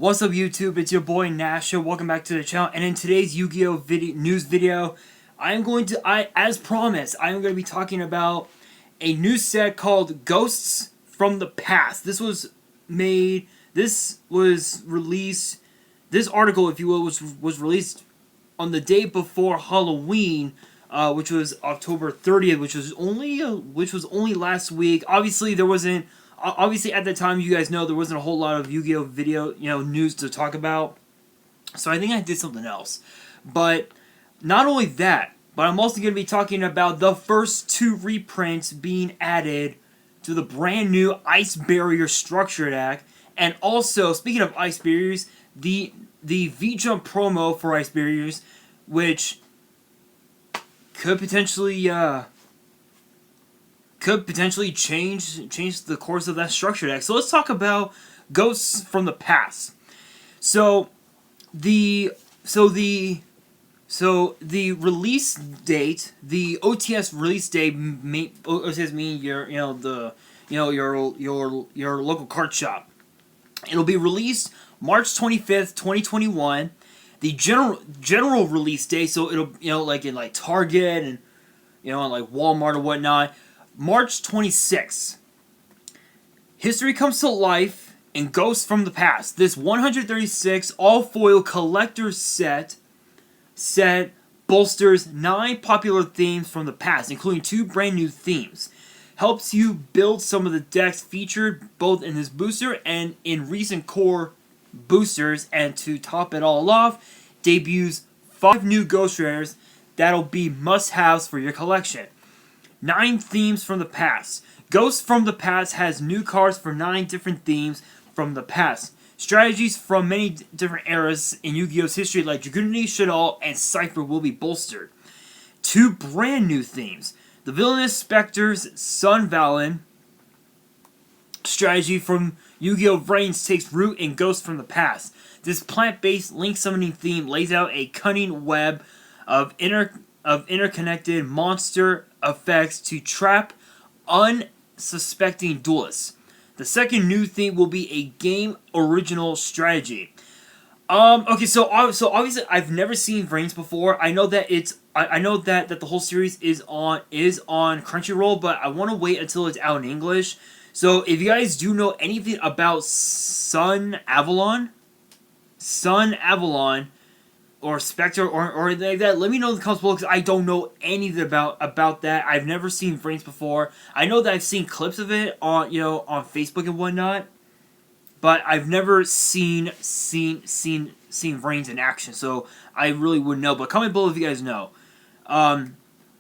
What's up YouTube, it's your boy Nasha, welcome back to the channel, and in today's Yu-Gi-Oh! News video, as promised, I'm going to be talking about a new set called Ghosts from the Past. This article, if you will, was released on the day before Halloween, which was October 30th, which was only last week. Obviously, at the time, you guys know there wasn't a whole lot of Yu-Gi-Oh! Video, news to talk about. So I think I did something else. But not only that, but I'm also going to be talking about the first two reprints being added to the brand new Ice Barrier structure deck. And also, speaking of Ice Barriers, the V-Jump promo for Ice Barriers, which could potentially change the course of that structure deck. So let's talk about Ghosts from the Past. So the release date, the OTS release date, OTS meaning your local card shop. It'll be released March 25th, 2021. The general release date, so it'll like in like Target and like Walmart or whatnot, March 26th. History comes to life in Ghosts from the Past. This 136 all-foil collector set bolsters 9 popular themes from the past, including 2 brand new themes. Helps you build some of the decks featured both in this booster and in recent core boosters, and to top it all off, debuts 5 new Ghost Rares that'll be must-haves for your collection. 9 themes from the past. Ghosts from the Past has new cards for 9 different themes from the past. Strategies from many different eras in Yu-Gi-Oh's history like Dragunity, Shaddoll, and Cypher will be bolstered. 2 brand new themes. The Villainous Spectre's Sun Valen strategy from Yu-Gi-Oh! Reigns takes root in Ghosts from the Past. This plant-based link summoning theme lays out a cunning web of interconnected monster effects to trap unsuspecting duelists. The second new theme will be a game original strategy. Okay, so obviously I've never seen Reigns before. I know that the whole series is on Crunchyroll, but I want to wait until it's out in English. So if you guys do know anything about Sun Avalon, or Spectre, or anything like that, let me know in the comments below, because I don't know anything about that. I've never seen Reigns before. I know that I've seen clips of it on Facebook and whatnot, but I've never seen Reigns in action, so I really wouldn't know. But comment below if you guys know.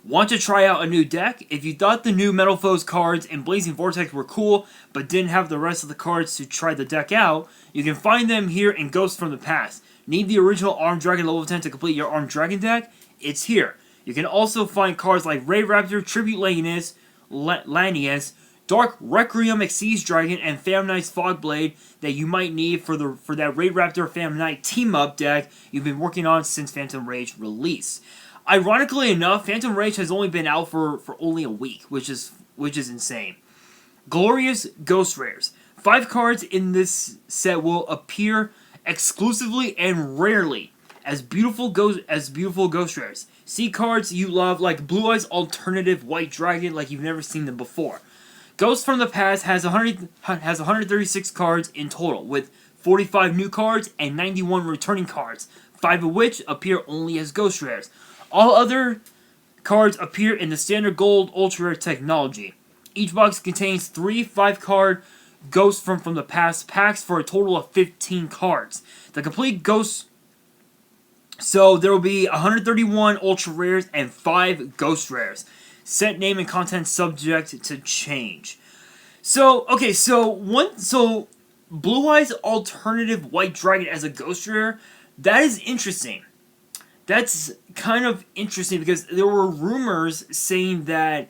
Want to try out a new deck? If you thought the new Metal Foes cards and Blazing Vortex were cool, but didn't have the rest of the cards to try the deck out, you can find them here in Ghosts from the Past. Need the original Armed Dragon level 10 to complete your Armed Dragon deck? It's here. You can also find cards like Ray Raptor, Tribute Lanius, Dark Requiem Exceeds Dragon, and Phantom Knight's Fogblade that you might need for that Ray Raptor Phantom Knight team-up deck you've been working on since Phantom Rage release. Ironically enough, Phantom Rage has only been out for only a week, which is insane. Glorious Ghost Rares. 5 cards in this set will appear exclusively and rarely as beautiful Ghost Rares. See cards you love like Blue Eyes Alternative White Dragon like you've never seen them before. Ghosts from the Past has 136 cards in total, with 45 new cards and 91 returning cards, 5 of which appear only as Ghost Rares. All other cards appear in the standard gold ultra rare technology. Each box contains 3 5-card Ghosts from the Past packs for a total of 15 cards. The complete Ghosts... So there will be 131 Ultra Rares and 5 Ghost Rares. Set name and content subject to change. So, okay, so Blue Eyes Alternative White Dragon as a Ghost Rare, that is interesting. That's kind of interesting because there were rumors saying that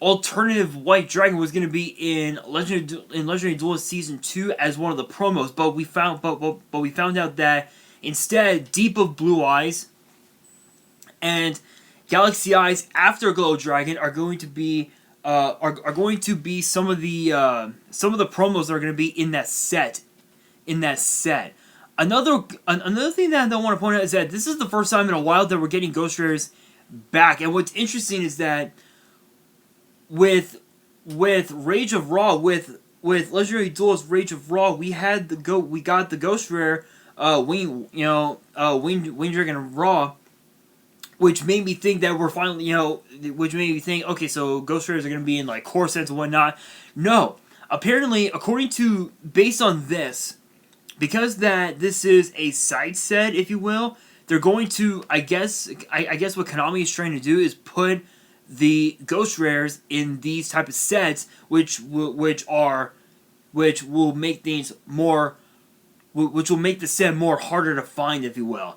Alternative White Dragon was going to be in Legendary Duelist Season 2 as one of the promos, but we found out that instead Deep of Blue Eyes and Galaxy Eyes Afterglow Dragon are going to be some of the promos that are going to be in that set in that set. Another thing that I want to point out is that this is the first time in a while that we're getting Ghost Rares back. And what's interesting is that with Rage of Raw, with Legendary Duelist Rage of Raw, we got the Ghost Rare Wing Dragon of Raw, which made me think that we're finally, which made me think, okay, so Ghost Rares are going to be in, like, core sets and whatnot. No. Apparently, based on this, because this is a side set, if you will, they're going to, I guess what Konami is trying to do is put the Ghost Rares in these type of sets, which will make things more, which will make the set more harder to find, if you will.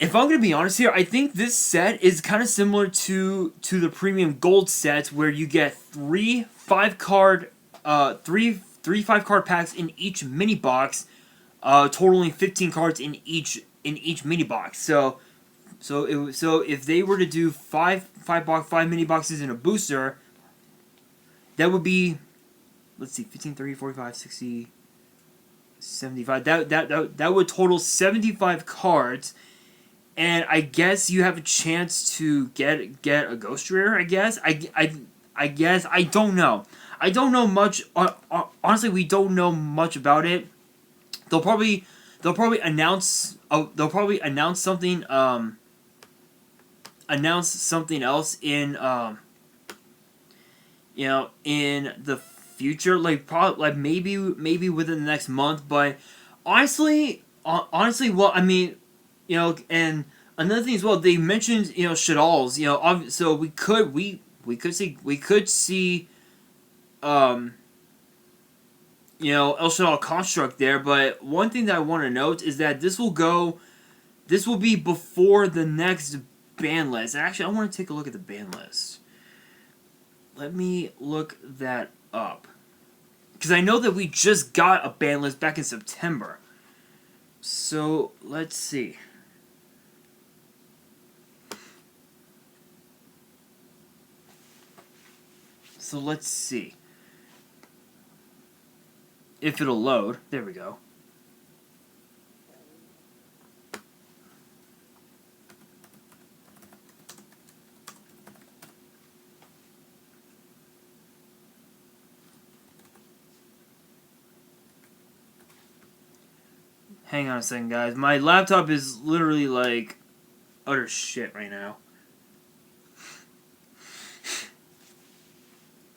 If I'm going to be honest here, I think this set is kind of similar to the premium gold sets where you get three 5-card packs in each mini box, totaling 15 cards in each mini box. So if they were to do five mini boxes in a booster, that would be, let's see, 15, 30, 45, 60, 75. That would total 75 cards. And I guess you have a chance to get a Ghost Rare, I guess. I guess. I don't know. I don't know much. Honestly, we don't know much about it. They'll probably announce something. Announce something else in in the future, like maybe within the next month. But honestly, well, I mean. And another thing as well, they mentioned, Shaddolls, so we could see, El Shaddol Construct there, but one thing that I want to note is that this will be before the next ban list. Actually, I want to take a look at the ban list. Let me look that up. Because I know that we just got a ban list back in September. So, let's see. So let's see if it'll load. There we go. Hang on a second, guys. My laptop is literally like utter shit right now.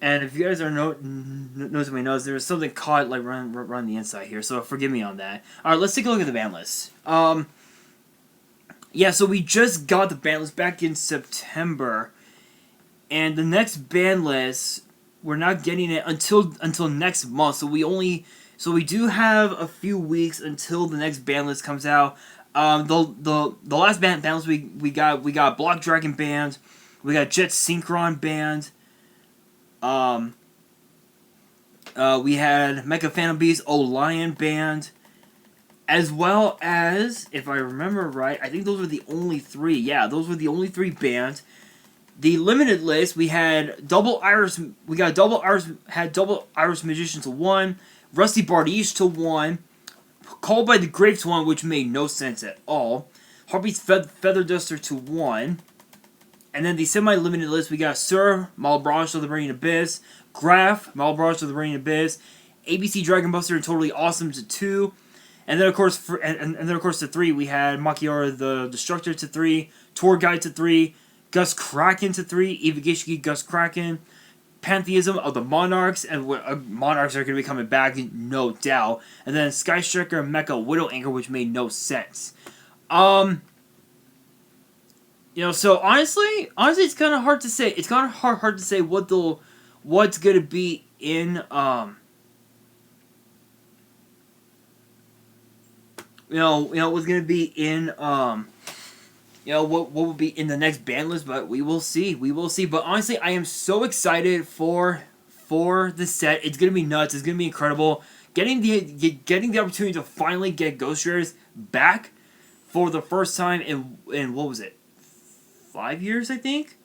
And if you guys are noticing my nose, there's something caught like around the inside here, so forgive me on that. Alright, let's take a look at the ban list. Yeah, so we just got the ban list back in September, and the next ban list, we're not getting it until next month, so we do have a few weeks until the next ban list comes out. The last ban list we got Block Dragon banned, we got Jet Synchron banned. We had Mecha Phantom Beast, Lion banned, as well as, if I remember right, I think those were the only three. Yeah, those were the only three banned. The limited list, we had Double Iris Magician to 1, Rusty Bardiche to 1, Called by the Grave to 1, which made no sense at all, Harpy's Feather Duster to 1, and then the semi-limited list, we got Sir, Malbranche of the Burning Abyss, Graf, Malbranche of the Burning Abyss, ABC Dragon Buster and Totally Awesome to 2, and then of course to 3 we had Makiora the Destructor to 3, Tour Guide to 3, Gus Kraken to 3, Ivagishiki Gus Kraken, Pantheism of the Monarchs, and Monarchs are going to be coming back, no doubt, and then Sky Striker Mecha Widow Anchor, which made no sense. So honestly, it's kind of hard to say. It's kind of hard to say what's gonna be in what's gonna be in what will be in the next ban list, but we will see. But honestly, I am so excited for the set. It's gonna be nuts. It's gonna be incredible. Getting the opportunity to finally get Ghost Rares back for the first time in what was it? 5 years, I think.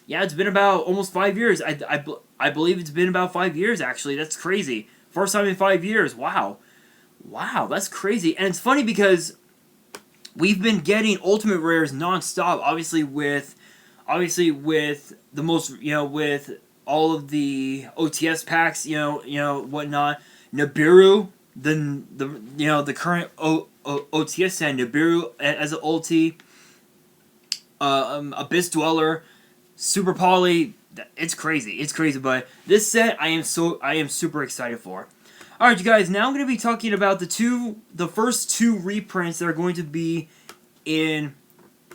Yeah, it's been about almost 5 years. I believe it's been about 5 years, actually. That's crazy. First time in 5 years. Wow. Wow, that's crazy. And it's funny because we've been getting Ultimate Rares nonstop, obviously with the most, with all of the OTS packs, whatnot. Nibiru, the current OTS set, Nibiru as an ulti, Abyss Dweller, Super Poly. It's crazy, but this set I am super excited for. Alright, you guys, now I'm going to be talking about the first two reprints that are going to be in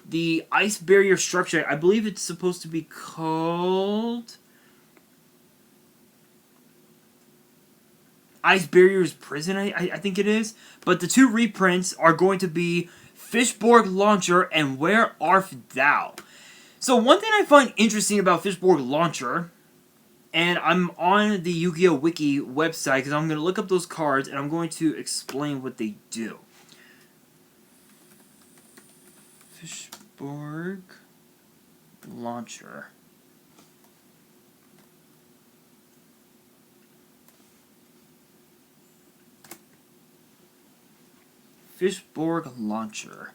the Ice Barrier structure. I believe it's supposed to be called Ice Barrier's Prison, I think it is. But the two reprints are going to be Fishborg Launcher and Where Art Thou? So one thing I find interesting about Fishborg Launcher, and I'm on the YuGiOh Wiki website because I'm going to look up those cards and I'm going to explain what they do. Fishborg Launcher. Fishborg Launcher.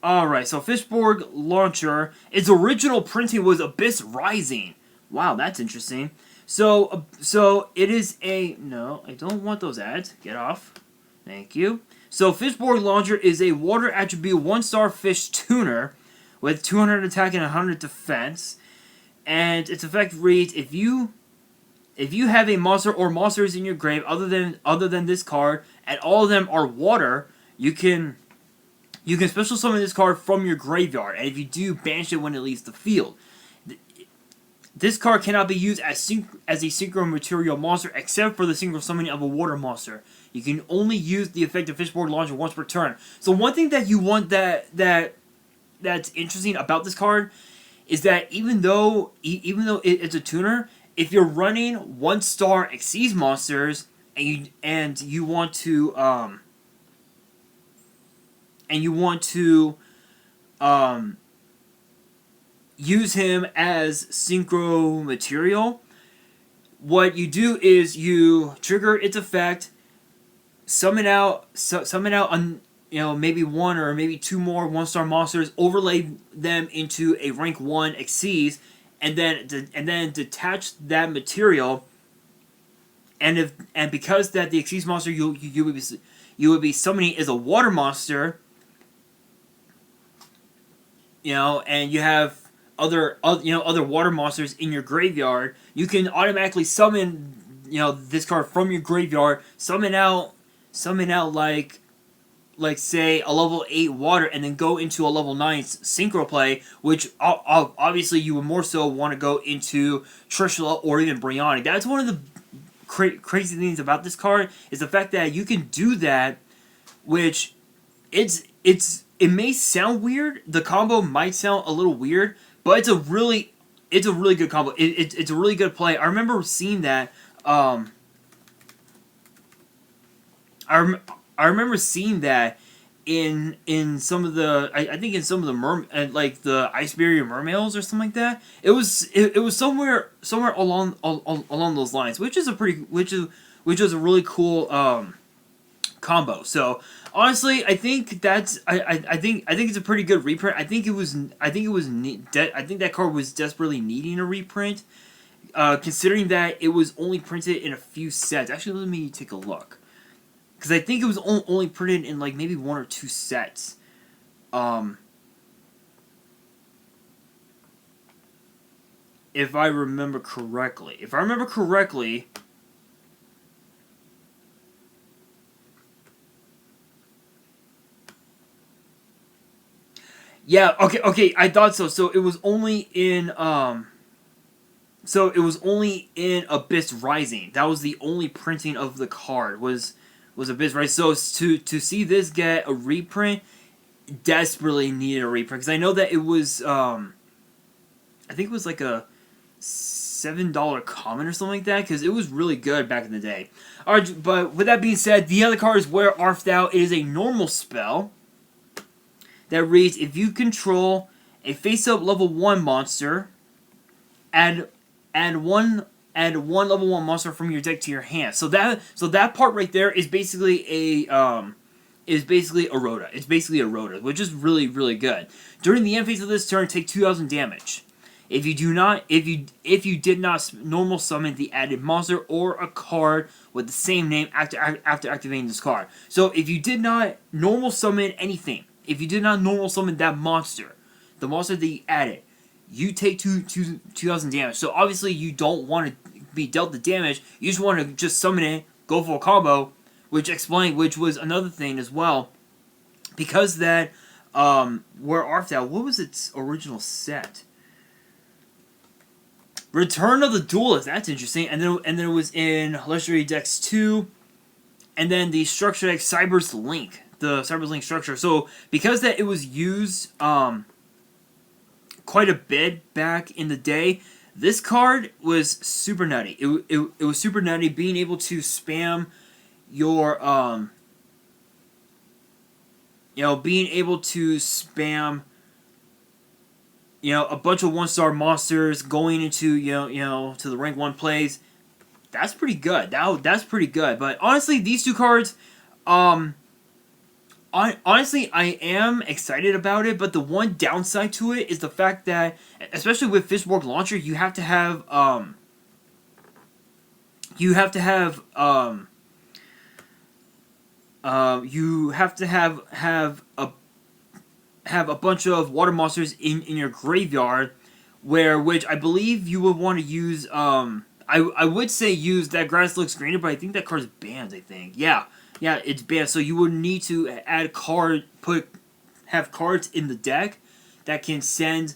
Alright, so Fishborg Launcher, its original printing was Abyss Rising. Wow, that's interesting. So it is a... No, I don't want those ads. Get off. Thank you. So Fishborg Launcher is a water attribute 1-star fish tuner with 200 attack and 100 defense. And its effect reads, if you have a monster or monsters in your grave other than this card, and all of them are water, you can special summon this card from your graveyard, and if you do, banish it when it leaves the field. This card cannot be used as a synchro material monster except for the synchro summoning of a water monster. You can only use the effect of Fishborg Launcher once per turn. So one thing that you want that's interesting about this card is that even though it's a tuner, if you're running 1-star Xyz monsters and you want to use him as synchro material, what you do is you trigger its effect, summon out maybe one or maybe two more 1-star monsters, overlay them into a rank 1 Xyz, and then detach that material, and because that the Xyz monster you would be summoning is a water monster, and you have other water monsters in your graveyard, you can automatically summon this card from your graveyard, summon out like say a level 8 water, and then go into a level 9 synchro play, which obviously you would more so want to go into Trishula or even Brianna. That's one of the crazy things about this card, is the fact that you can do that, which it may sound weird. The combo might sound a little weird, but it's a really good combo. It's a really good play. I remember seeing that. I remember seeing that in some of the I think in some of the like the Ice Barrier Mermails or something like that. It was somewhere along those lines, which is a really cool combo. So honestly, I think it's a pretty good reprint. I think that card was desperately needing a reprint, considering that it was only printed in a few sets. Actually, let me take a look. Because I think it was only printed in like maybe 1 or 2 sets. If I remember correctly. Yeah, okay, I thought so. So it was only in Abyss Rising. That was the only printing of the card, was Abyss Rising. So to see this get a reprint, desperately needed a reprint, because I know that it was I think it was like a $7 common or something like that, because it was really good back in the day. Alright, but with that being said, the other card is Where Art Thou. It is a normal spell that reads, if you control a face-up level 1 monster, add one level 1 monster from your deck to your hand. So that part right there is basically a Rota. It's basically a Rota, which is really, really good. During the end phase of this turn, take 2,000 damage. If you did not normal summon the added monster or a card with the same name after activating this card. So if you did not normal summon anything, if you did not normal summon that monster, the monster that you added, you take 2,000 damage. So obviously you don't want to be dealt the damage. You just want to just summon it, go for a combo, which was another thing as well. Because that, Where Art Thou, what was its original set? Return of the Duelist, that's interesting. And then it was in Legendary Decks 2. And then the structure deck Cyber's Link. The Cyber's Link structure. So because that it was used quite a bit back in the day, this card was super nutty. It was super nutty, being able to spam your being able to spam a bunch of 1-star monsters going into to the rank 1 plays. That's pretty good. That's pretty good. But honestly, these two cards, honestly, I am excited about it, but the one downside to it is the fact that, especially with Fishborg Launcher, you have to have a bunch of water monsters in your graveyard, which I believe you would want to use. I would say use that Grass Looks Greener, but I think that card is banned. I think, yeah, it's banned. So you would need to add have cards in the deck that can send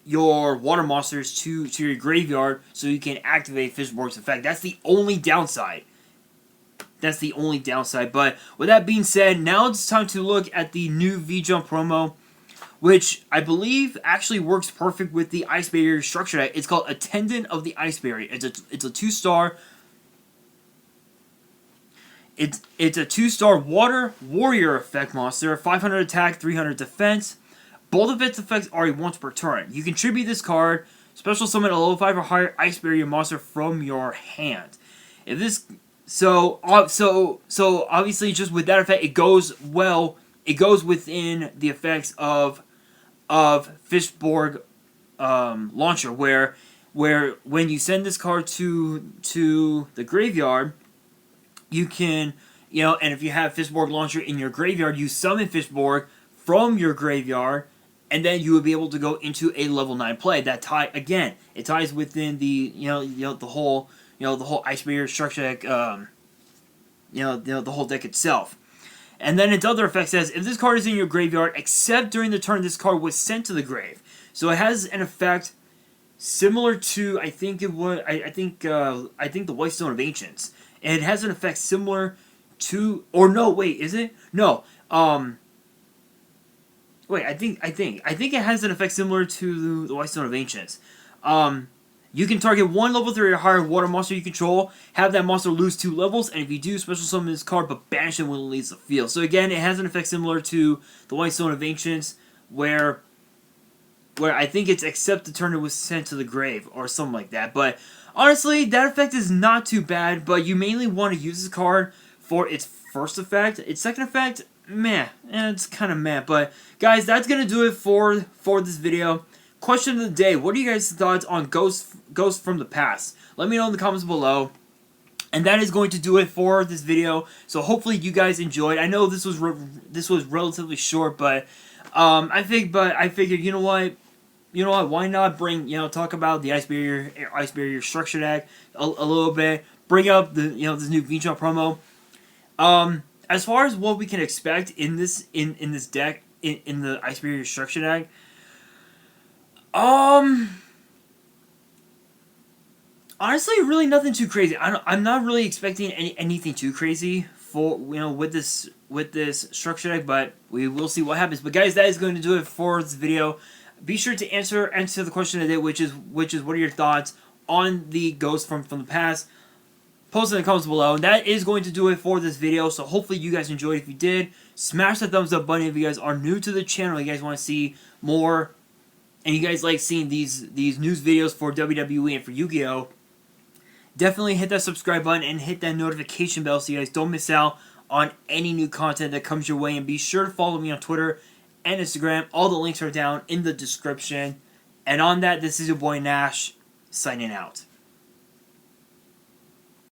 your water monsters to your graveyard, so you can activate Fishborg's effect. That's the only downside. But with that being said, now it's time to look at the new V-Jump promo, which I believe actually works perfect with the Ice Barrier structure deck. It's called Attendant of the Ice Barrier. It's a 2-star. It's a 2-star Water Warrior effect monster, 500 attack, 300 defense. Both of its effects are once per turn. You contribute this card, special summon a level 5 or higher Ice Barrier monster from your hand. If this So obviously, just with that effect, it goes within the effects of Fishborg Launcher, where when you send this card to the graveyard, you can, and if you have Fishborg Launcher in your graveyard, you summon Fishborg from your graveyard, and then you would be able to go into a level 9 play. It ties within the the whole Ice Barrier structure deck, the whole deck itself. And then its other effect says, if this card is in your graveyard, except during the turn this card was sent to the grave. So it has an effect similar to, I think the White Stone of Ancients. And it has an effect similar to, or no, wait, is it? No, wait, I think it has an effect similar to the White Stone of Ancients. You can target one level 3 or higher water monster you control, have that monster lose 2 levels, and if you do, special summon this card, but banish it when it leaves the field. So again, it has an effect similar to the White Stone of Ancients, where I think it's except the turn it was sent to the grave, or something like that. But honestly, that effect is not too bad, but you mainly want to use this card for its first effect. Its second effect, meh. It's kind of meh. But guys, that's going to do it for this video. Question of the day: what are you guys' thoughts on Ghosts from the Past? Let me know in the comments below. And that is going to do it for this video. So hopefully you guys enjoyed. I know this was relatively short, but I figured you know what, why not talk about the Ice Barrier structure deck a little bit. Bring up the this new V-Jump promo. As far as what we can expect in this deck in the Ice Barrier structure deck. Honestly, really nothing too crazy. I'm not really expecting anything too crazy for with this structure deck, but we will see what happens. But guys, that is going to do it for this video. be sure to answer the question of the day, which is what are your thoughts on the ghosts from the past? Post in the comments below. That is going to do it for this video. So hopefully you guys enjoyed. If you did, smash the thumbs up button. If you guys are new to the channel, you guys want to see more, and you guys like seeing these news videos for WWE and for Yu-Gi-Oh, definitely hit that subscribe button and hit that notification bell so you guys don't miss out on any new content that comes your way. And be sure to follow me on Twitter and Instagram. All the links are down in the description. And on that, this is your boy Nash, signing out.